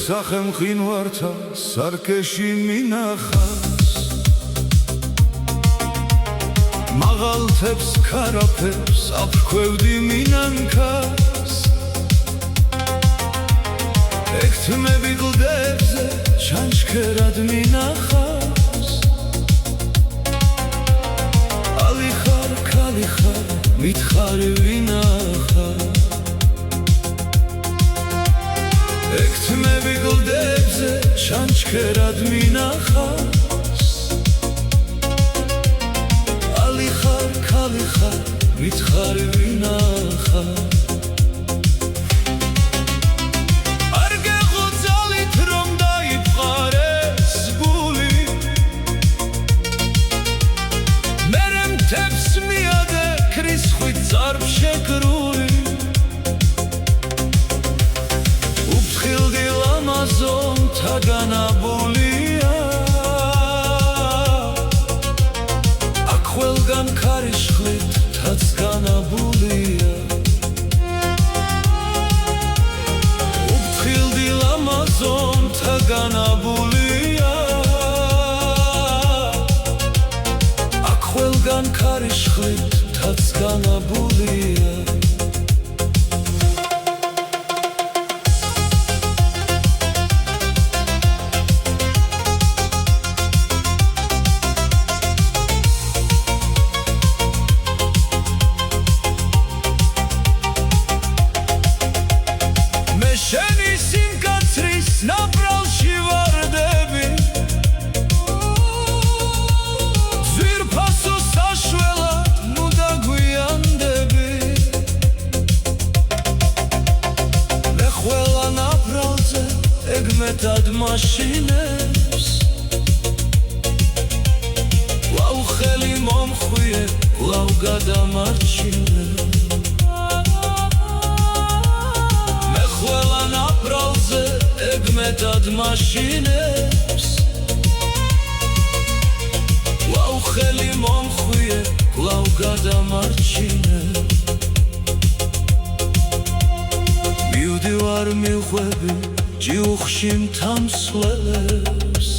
სახე მყინვართა სარკეში მინახავს მაღალთებს ქარაფებს აფრქვევდი მინანქას ექთმები გლდებზე ჩანჩქერად მინახავს ალი ხარ ქალი ხარ მითხარი ვინახავ ექთმები გლდებზე ჩანჩქერად მინახავს ალი ხარ ქალი ხარ მითხარი ვინახავ შეკრული უფრთხილდი ლამაზონთა განაბულია აქ ყველგან ქარიშხლით თაც განაბულია უფრთხილდი ლამაზონთა განაბულია აქ ყველგან ქარიშხლით თაც განაბულია მე შენი სიმკაცრის ნაპრალში ვარდები ძვირფასო საშველად ნუ დაგვიანდები მე ყველა ნაპრალზე ეგმეთად მაშინებს ლავ ხელი მომხვიე ლავ გადამარჩინებ ეგმეთად მაშინებს ლავ ხელი მომხვიე ლავ გადამარჩინებ მივდივარ მიხვები ჯიუხში მთამსვლელებს